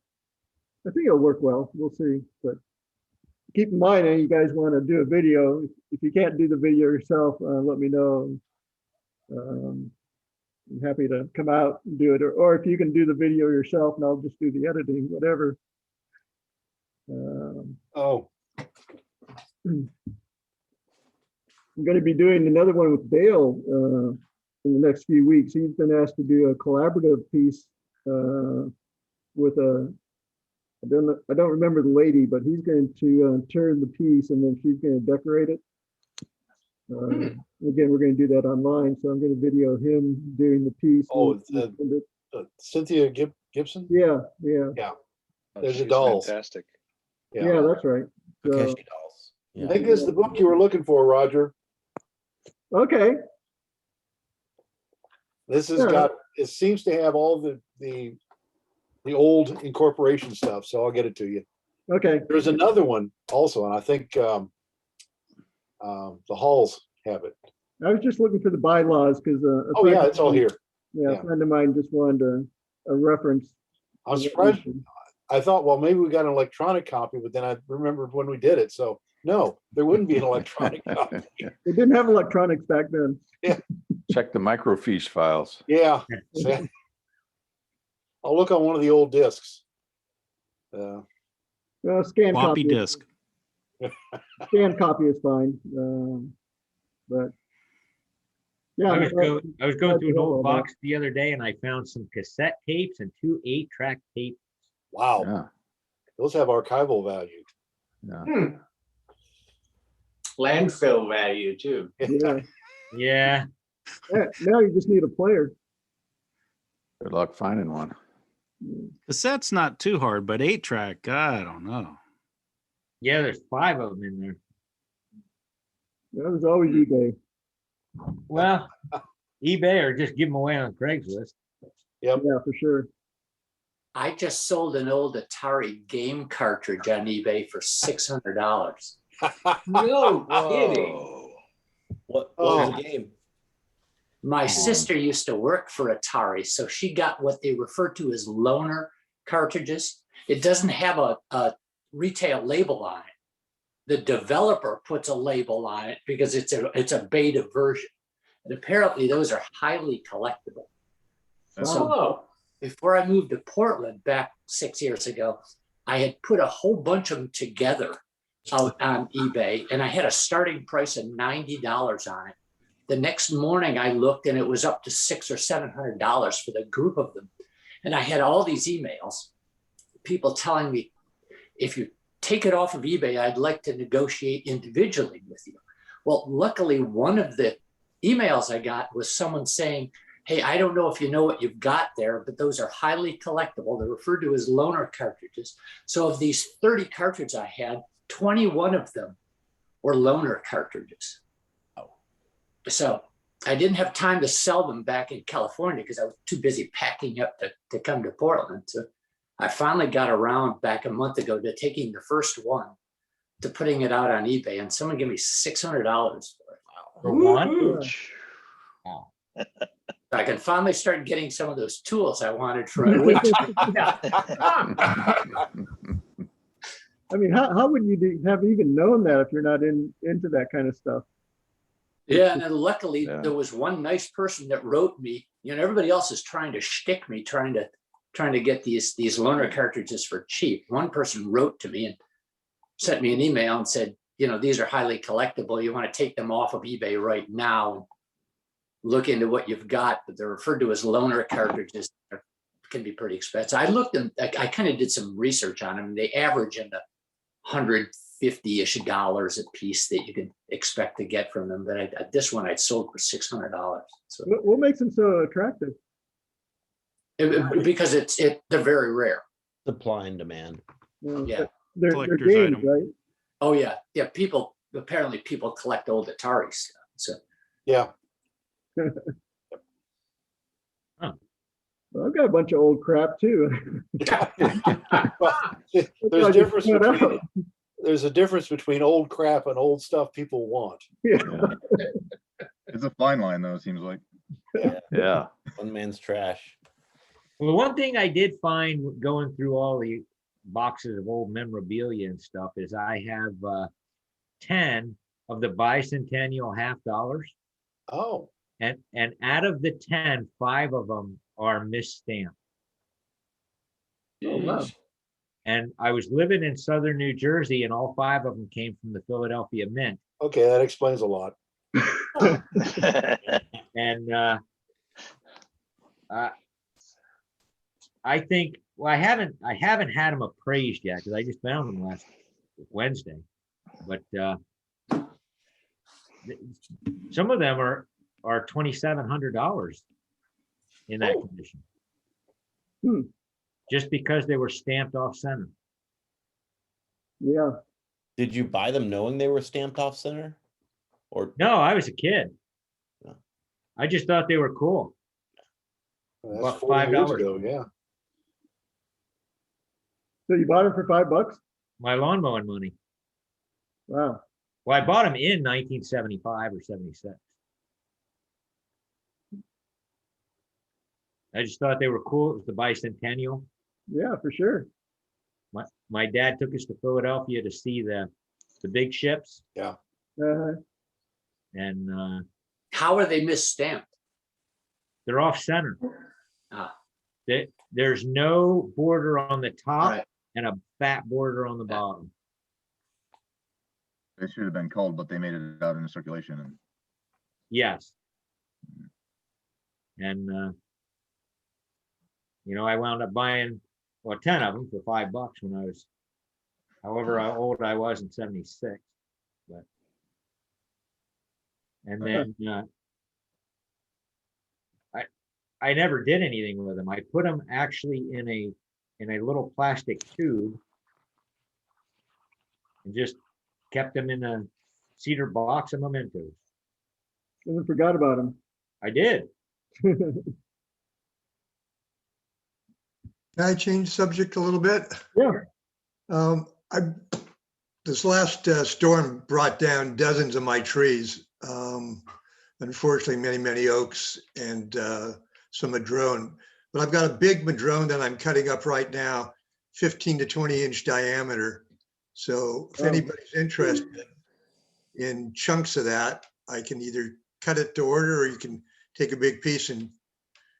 I think it'll work well. We'll see. But keep in mind, you guys want to do a video. If you can't do the video yourself, let me know. I'm happy to come out and do it. Or if you can do the video yourself and I'll just do the editing, whatever. Oh, I'm going to be doing another one with Dale in the next few weeks. He's been asked to do a collaborative piece with I don't remember the lady, but he's going to turn the piece and then she's going to decorate it. Again, we're going to do that online, so I'm going to video him doing the piece. Oh, Cynthia Gibson? Yeah. Oh, There's the she's dolls. Fantastic. Yeah, that's right. So, Takeshi dolls. I Yeah. think this is the book you were looking for, Roger. okay. This has Yeah. got, it seems to have all the old incorporation stuff, so I'll get it to you. Okay. There's another one also, and I think the Halls have it. I was just looking for the bylaws because Oh, yeah, it's all here. Yeah, Yeah. a friend of mine just wanted a reference. I was surprised. I thought, well, maybe we got an electronic copy, but then I remembered when we did it. So no, there wouldn't be an electronic copy. They didn't have electronics back then. check the microfiche files. Yeah. I'll look on one of the old discs. Scan Floppy copy. disk. Scan copy is fine. But yeah, I was going glad through to an know old all that. box the other day and I found some cassette tapes and 2 8-track tapes. Wow. Yeah, Those have archival value. yeah. Landfill value too. Yeah. Yeah, Now you just need a player. Good luck finding one. Cassette's not too hard, but 8-track, I don't know. yeah, there's 5 of them in there. That was always eBay. Well, eBay or just give them away on Craigslist. Yeah, for sure. I just sold an old Atari game cartridge on eBay for $600. No kidding. What Oh. was the game? My sister used to work for Atari, so she got what they refer to as loaner cartridges. It doesn't have a retail label on it. The developer puts a label on it because it's a beta version. And apparently those are highly collectible. So Oh, before I moved to Portland back 6 years ago, I had put a whole bunch of them together out on eBay, and I had a starting price of $90 on it. The next morning I looked and it was up to $600 or $700 for the group of them. And I had all these emails, people telling me, if you take it off of eBay, I'd like to negotiate individually with you. Well, luckily, one of the emails I got was someone saying, hey, I don't know if you know what you've got there, but those are highly collectible. They're referred to as loaner cartridges. So of these 30 cartridges I had, 21 of them were loaner cartridges. Oh. So I didn't have time to sell them back in California because I was too busy packing up to come to Portland. So I finally got around back a month ago to taking the first one to putting it out on eBay, and someone gave me $600 for it. For one? Wow. I can finally start getting some of those tools I wanted for a week. I mean, how would you have even known that if you're not into that kind of stuff? Yeah, and luckily Yeah. there was one nice person that wrote me. You know, everybody else is trying to shtick me, trying to get these loaner cartridges for cheap. One person wrote to me and sent me an email and said, you know, these are highly collectible. You want to take them off of eBay right now and look into what you've got, but they're referred to as loaner cartridges. They can be pretty expensive. I looked and I kind of did some research on them. They average in the $150-ish a piece that you could expect to get from them. But this one I'd sold for $600. So What makes them so attractive? because they're very rare. Supply and demand. Yeah. They're Collector's games, item. right? Oh yeah. Yeah. Apparently people collect old Atari stuff. So Yeah. Well, I've got a bunch of old crap too. Well, there's a difference between old crap and old stuff people want. Yeah. It's a fine line though, it seems like. Yeah. One man's trash. Well, the one thing I did find going through all the boxes of old memorabilia and stuff is I have 10 of the bicentennial $50. Oh, And out of the 10, 5 of them are misstamped. Oh, wow. And I was living in southern New Jersey, and all 5 of them came from the Philadelphia Mint. okay, that explains a lot. And I think, well, I haven't had them appraised yet because I just found them last Wednesday. But some of them are $2,700 in that condition. Hmm. Just because they were stamped off center. Yeah. Did you buy them knowing they were stamped off center? Or No, I was a kid. Yeah. I just thought they were cool. That's About 40 years $5. ago, yeah. So you bought them for $5? My lawn mowing money. Wow. Well, I bought them in 1975 or 76. I just thought they were cool. It was the bicentennial. Yeah, for sure. My dad took us to Philadelphia to see the big ships. Uh-huh. And how are they misstamped? they're off center. Ah. There's no border on the top Right. and a fat border on the bottom. They should have been called, but they made it out into circulation. And Yes. And I wound up buying 10 of them for $5 when I was, however old I was in 76. But and then I never did anything with them. I put them actually in a little plastic tube and just kept them in a cedar box of mementos. And then forgot about them. I did. Can I change subject a little bit? Yeah. This last storm brought down dozens of my trees. Unfortunately, many oaks and some madrone. But I've got a big madrone that I'm cutting up right now, 15 to 20 inch diameter. So if anybody's interested in chunks of that, I can either cut it to order or you can take a big piece and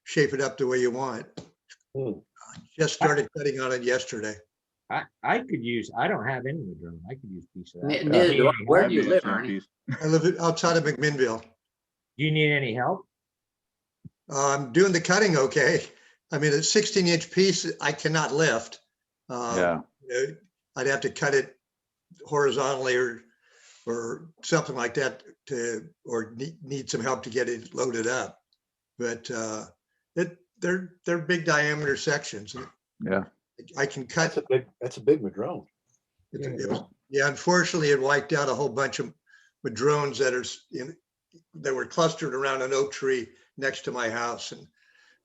shape it up the way you want. Just started cutting on it yesterday. I could use, I don't have any madrone. I could use a piece of that. Neither do I. Where do you live, Ernie? I live outside of McMinnville. Do you need any help? I'm doing the cutting okay. I mean, a 16-inch piece, I cannot lift. Yeah. I'd have to cut it horizontally or or something like that or need some help to get it loaded up. But they're big diameter sections. Yeah. I can cut. That's a big madrone. Yeah, unfortunately, it wiped out a whole bunch of madrones that were clustered around an oak tree next to my house and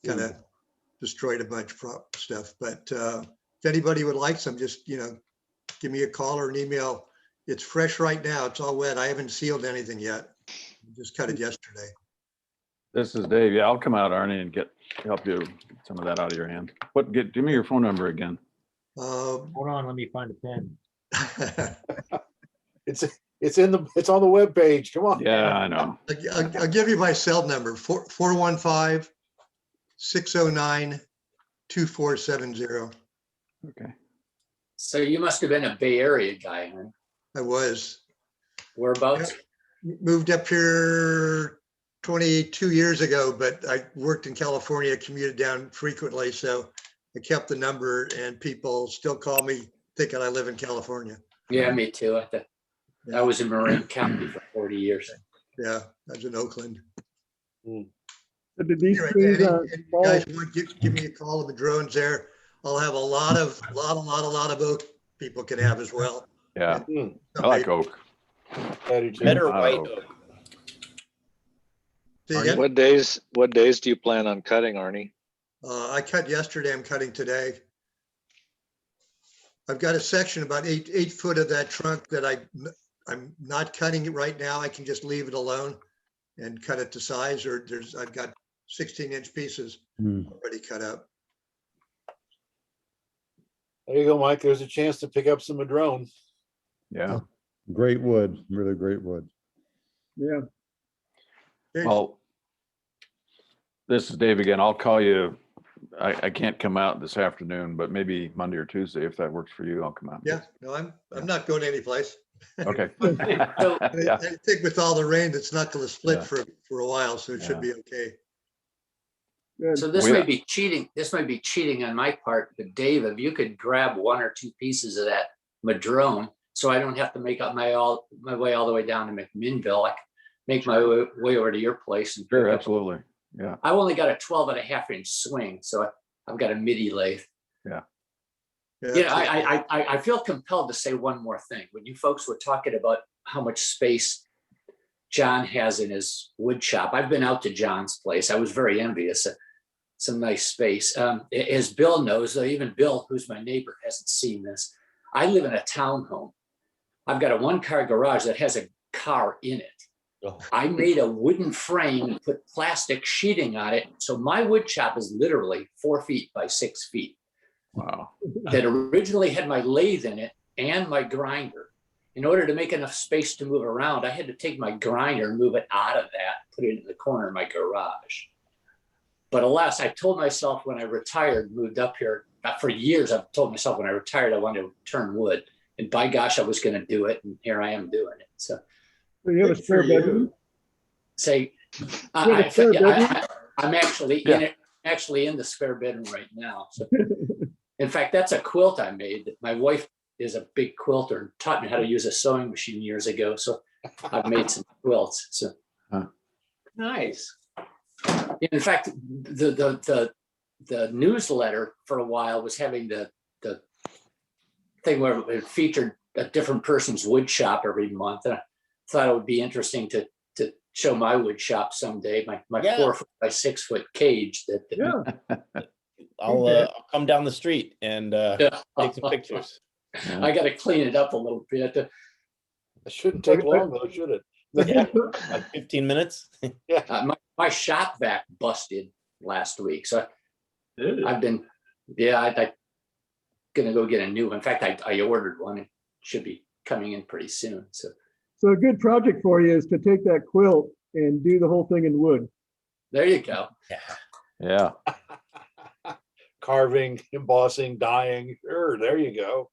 kind of destroyed a bunch of stuff. But if anybody would like some, just, give me a call or an email. It's fresh right now. It's all wet. I haven't sealed anything yet. Just cut it yesterday. This is Dave. Yeah, I'll come out, Arnie, and help you get some of that out of your hand. Give me your phone number again. Hold on, let me find a pen. It's on the webpage. Come on. Yeah, I know. I'll give you my cell number, 415-609-2470. Okay. So you must have been a Bay Area guy, huh? I was. Whereabouts? Moved up here 22 years ago, but I worked in California, commuted down frequently. So I kept the number and people still call me thinking I live in California. Yeah, me too. I was in Marin County for 40 years. Yeah, I was in Oakland. So did these Anyway, trees, you guys want give me a call of the drones there. I'll have a lot of oak people can have as well. Yeah, I like oak. Better white oak. What days do you plan on cutting, Arnie? I cut yesterday. I'm cutting today. I've got a section about 8 foot of that trunk that I'm not cutting it right now. I can just leave it alone and cut it to size, or I've got 16-inch pieces already cut up. There you go, Mike. There's a chance to pick up some madrone. Yeah. Great wood, really great wood. Yeah. Well, this is Dave again. I'll call you. I can't come out this afternoon, but maybe Monday or Tuesday, if that works for you, I'll come out. Yeah, no, I'm not going anyplace. Okay. I think with all the rain, it's not going to split for a while, so it should be okay. So this may be cheating. This might be cheating on my part, but Dave, if you could grab 1 or 2 pieces of that madrone, so I don't have to make up my way all the way down to McMinnville. I can make my way over to your place. And sure, absolutely. Yeah. I've only got a 12.5-inch swing, so I've got a MIDI lathe. Yeah. I feel compelled to say one more thing. When you folks were talking about how much space John has in his wood shop, I've been out to John's place. I was very envious. Some nice space. As Bill knows, though, even Bill, who's my neighbor, hasn't seen this. I live in a townhome. I've got a 1-car garage that has a car in it. I made a wooden frame and put plastic sheeting on it. So my wood shop is literally 4 feet by 6 feet. Wow. That originally had my lathe in it and my grinder. In order to make enough space to move around, I had to take my grinder and move it out of that, put it in the corner of my garage. But alas, I told myself when I retired, moved up here, for years, I've told myself when I retired, I wanted to turn wood. And by gosh, I was going to do it. And here I am doing it. So you have a spare bedroom? Say, I'm actually in it, actually in the spare bedroom right now. So, in fact, that's a quilt I made. My wife is a big quilter and taught me how to use a sewing machine years ago. So I've made some quilts. So nice. In fact, the newsletter for a while was having the thing where it featured a different person's wood shop every month. And I thought it would be interesting to show my wood shop someday, my 4 foot by 6 foot cage. I'll come down the street and take some pictures. I got to clean it up a little bit. It shouldn't take long though, should it? Yeah, like 15 minutes. My shop vac busted last week, so I've been, I'm gonna go get a new one. In fact, I ordered one. It should be coming in pretty soon. So a good project for you is to take that quilt and do the whole thing in wood. There you go. Yeah. Carving, embossing, dyeing. Sure, there you go.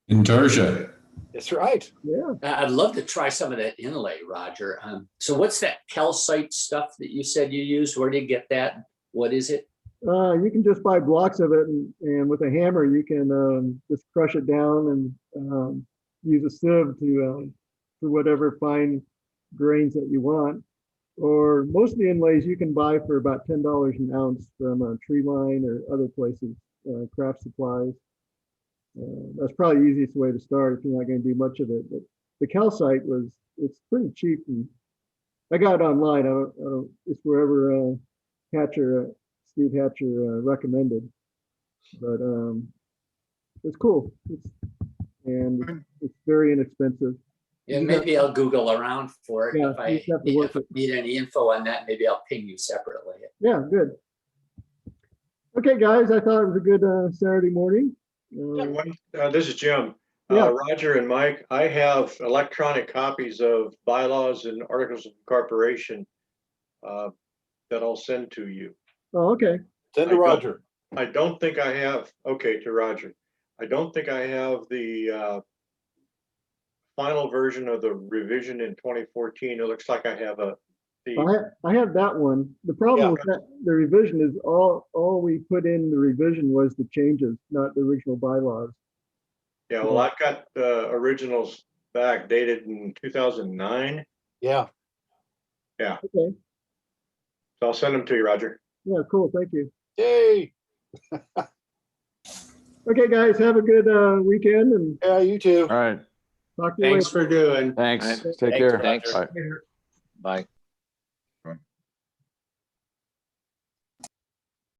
Intarsia. That's right. Yeah. I'd love to try some of that inlay, Roger. So what's that calcite stuff that you said you used? Where do you get that? What is it? You can just buy blocks of it, and with a hammer, you can just crush it down and use a sieve to for whatever fine grains that you want. Or most of the inlays you can buy for about $10 an ounce from Tree Line or other places, craft supplies. That's probably the easiest way to start if you're not going to do much of it. But the calcite it's pretty cheap. And I got it online. It's wherever Steve Hatcher recommended. But it's cool. It's very inexpensive. Yeah, maybe I'll Google around for it. Yeah, If I you just have to work need any info on that, maybe I'll ping you separately. Yeah, good. Okay, guys, I thought it was a good Saturday morning. This is Jim. Yeah. Roger and Mike, I have electronic copies of bylaws and articles of incorporation that I'll send to you. Oh, okay. Send to Roger. I don't think I have, okay, to Roger. I don't think I have the final version of the revision in 2014. It looks like I have I have that one. The problem with that, the revision is all we put in the revision was the changes, not the original bylaws. Yeah, well, I've got the originals back dated in 2009. Yeah. Yeah. Okay. So I'll send them to you, Roger. Yeah, cool. Thank you. Yay. Okay, guys, have a good weekend. And yeah, you too. All right. Talk to you Thanks later. for doing. Thanks. Thanks, Take care. Thanks. Bye. Bye.